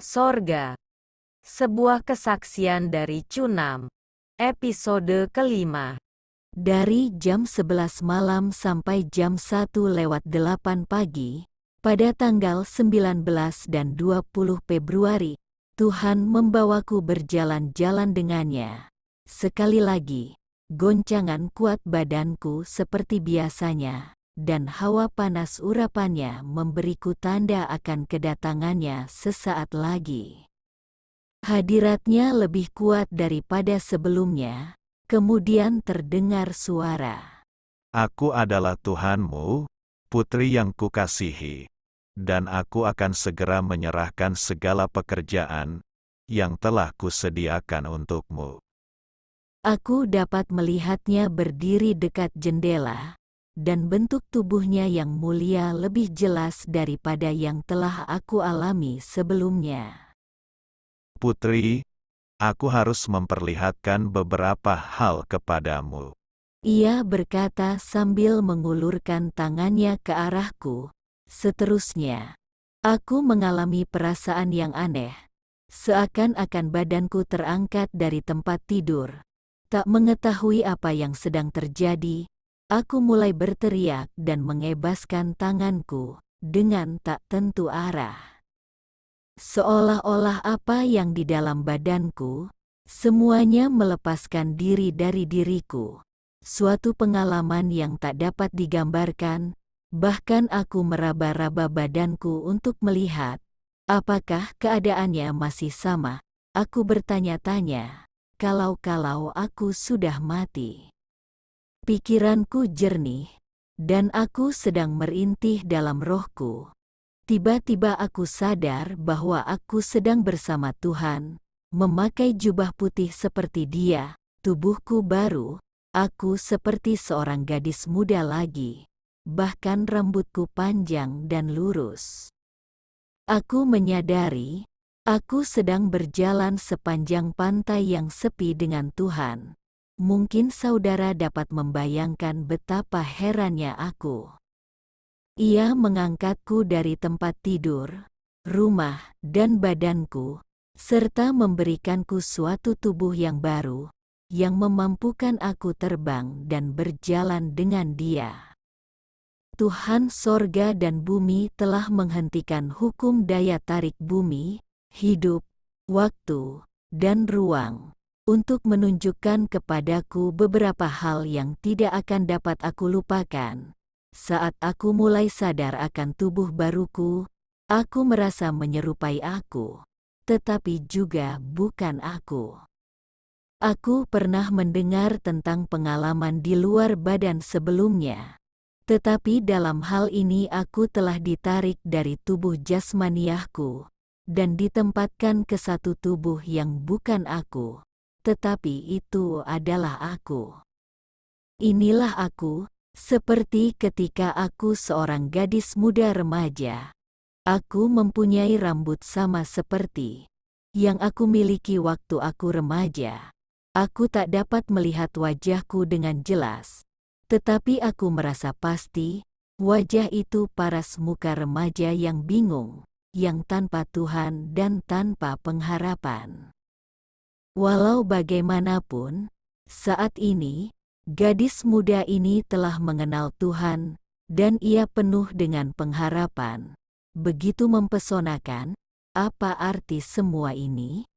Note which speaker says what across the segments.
Speaker 1: Sorga. Sebuah kesaksian dari Cunam. Episode kelima.
Speaker 2: Dari jam 11 malam sampai jam 1:08 pagi, pada tanggal 19 dan 20 Februari, Tuhan membawaku berjalan-jalan dengannya. Sekali lagi, goncangan kuat badanku seperti biasanya, dan hawa panas urapannya memberiku tanda akan kedatangannya sesaat lagi. Hadiratnya lebih kuat daripada sebelumnya. Kemudian terdengar suara,
Speaker 3: Aku adalah Tuhanmu, putri yang kukasihi, dan aku akan segera menyerahkan segala pekerjaan yang telah kusediakan untukmu.
Speaker 2: Aku dapat melihatnya berdiri dekat jendela, dan bentuk tubuhnya yang mulia lebih jelas daripada yang telah aku alami sebelumnya.
Speaker 3: Putri, aku harus memperlihatkan beberapa hal kepadamu.
Speaker 2: Ia berkata sambil mengulurkan tangannya ke arahku. Seterusnya, aku mengalami perasaan yang aneh. Seakan-akan badanku terangkat dari tempat tidur. Tak mengetahui apa yang sedang terjadi, aku mulai berteriak dan mengebaskan tanganku dengan tak tentu arah. Seolah-olah apa yang di dalam badanku, semuanya melepaskan diri dari diriku. Suatu pengalaman yang tak dapat digambarkan, bahkan aku meraba-raba badanku untuk melihat, apakah keadaannya masih sama. Aku bertanya-tanya, kalau aku sudah mati. Pikiranku jernih, dan aku sedang merintih dalam rohku. Tiba-tiba aku sadar bahwa aku sedang bersama Tuhan, memakai jubah putih seperti Dia, tubuhku baru, aku seperti seorang gadis muda lagi, bahkan rambutku panjang dan lurus. Aku menyadari, aku sedang berjalan sepanjang pantai yang sepi dengan Tuhan. Mungkin saudara dapat membayangkan betapa herannya aku. Ia mengangkatku dari tempat tidur, rumah, dan badanku, serta memberikanku suatu tubuh yang baru, yang memampukan aku terbang dan berjalan dengan Dia. Tuhan sorga dan bumi telah menghentikan hukum daya tarik bumi, hidup, waktu, dan ruang, untuk menunjukkan kepadaku beberapa hal yang tidak akan dapat aku lupakan. Saat aku mulai sadar akan tubuh baruku, aku merasa menyerupai aku, tetapi juga bukan aku. Aku pernah mendengar tentang pengalaman di luar badan sebelumnya, tetapi dalam hal ini aku telah ditarik dari tubuh jasmaniahku dan ditempatkan ke satu tubuh yang bukan aku, tetapi itu adalah aku. Inilah aku. Seperti ketika aku seorang gadis muda remaja, aku mempunyai rambut sama seperti yang aku miliki waktu aku remaja. Aku tak dapat melihat wajahku dengan jelas, tetapi aku merasa pasti wajah itu paras muka remaja yang bingung, yang tanpa Tuhan dan tanpa pengharapan. Walau bagaimanapun, saat ini, gadis muda ini telah mengenal Tuhan, dan ia penuh dengan pengharapan. Begitu mempesonakan, apa arti semua ini?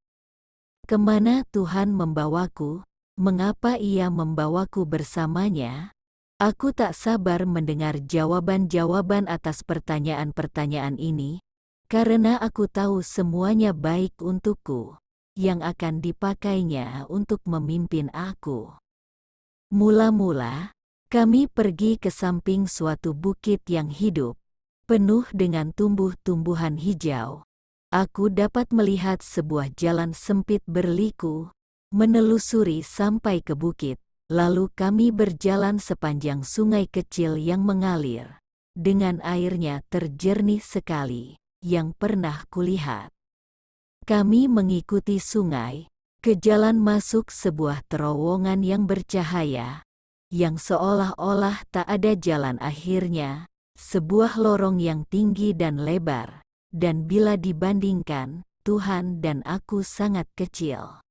Speaker 2: Kemana Tuhan membawaku? Mengapa Ia membawaku bersamanya? Aku tak sabar mendengar jawaban-jawaban atas pertanyaan-pertanyaan ini, karena aku tahu semuanya baik untukku, yang akan dipakainya untuk memimpin aku. Mula-mula, kami pergi ke samping suatu bukit yang hidup, penuh dengan tumbuh-tumbuhan hijau. Aku dapat melihat sebuah jalan sempit berliku, menelusuri sampai ke bukit. Lalu kami berjalan sepanjang sungai kecil yang mengalir, dengan airnya terjernih sekali, yang pernah kulihat. Kami mengikuti sungai, ke jalan masuk sebuah terowongan yang bercahaya, yang seolah-olah tak ada jalan akhirnya, sebuah lorong yang tinggi dan lebar, dan bila dibandingkan, Tuhan dan aku sangat kecil.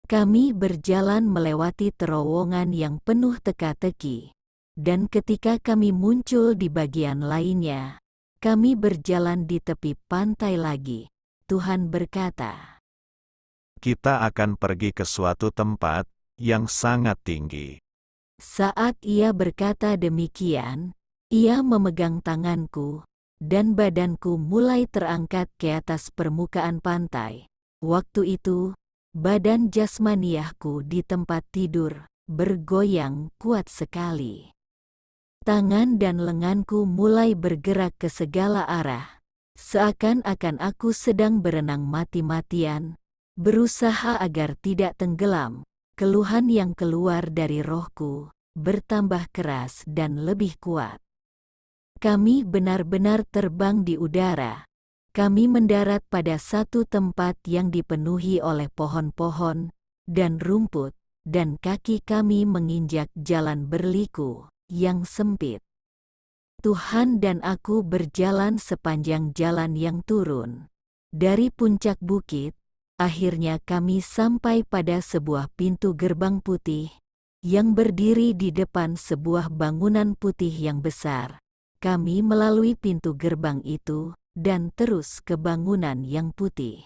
Speaker 2: Kami berjalan melewati terowongan yang penuh teka-teki, dan ketika kami muncul di bagian lainnya, kami berjalan di tepi pantai lagi. Tuhan berkata,
Speaker 3: Kita akan pergi ke suatu tempat yang sangat tinggi.
Speaker 2: saat ia berkata demikian, ia memegang tanganku, dan badanku mulai terangkat ke atas permukaan pantai. Waktu itu, badan jasmaniahku di tempat tidur bergoyang kuat sekali. Tangan dan lenganku mulai bergerak ke segala arah, seakan-akan aku sedang berenang mati-matian, berusaha agar tidak tenggelam. Keluhan yang keluar dari rohku bertambah keras dan lebih kuat. Kami benar-benar terbang di udara. Kami mendarat pada satu tempat yang dipenuhi oleh pohon-pohon dan rumput, dan kaki kami menginjak jalan berliku yang sempit. Tuhan dan aku berjalan sepanjang jalan yang turun. Dari puncak bukit, akhirnya kami sampai pada sebuah pintu gerbang putih yang berdiri di depan sebuah bangunan putih yang besar. Kami melalui pintu gerbang itu dan terus ke bangunan yang putih.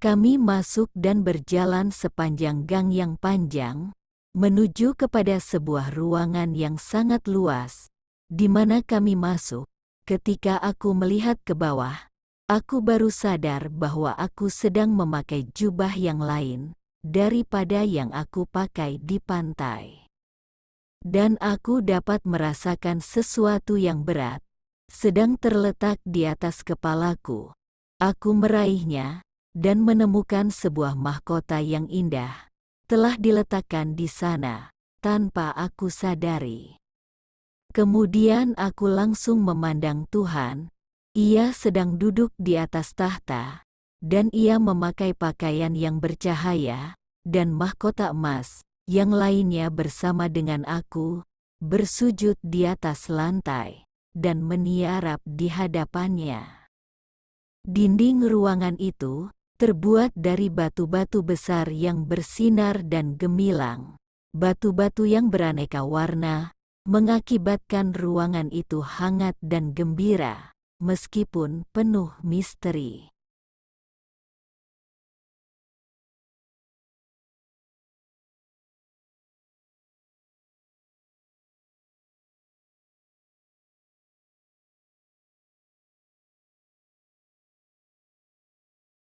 Speaker 2: Kami masuk dan berjalan sepanjang gang yang panjang, menuju kepada sebuah ruangan yang sangat luas, di mana kami masuk. Ketika aku melihat ke bawah, aku baru sadar bahwa aku sedang memakai jubah yang lain daripada yang aku pakai di pantai. Dan aku dapat merasakan sesuatu yang berat sedang terletak di atas kepalaku. Aku meraihnya dan menemukan sebuah mahkota yang indah telah diletakkan di sana tanpa aku sadari. Kemudian aku langsung memandang Tuhan. Ia sedang duduk di atas tahta, dan ia memakai pakaian yang bercahaya, dan mahkota emas yang lainnya bersama dengan aku, bersujud di atas lantai, dan meniarap di hadapannya. Dinding ruangan itu terbuat dari batu-batu besar yang bersinar dan gemilang. Batu-batu yang beraneka warna mengakibatkan ruangan itu hangat dan gembira, meskipun penuh misteri.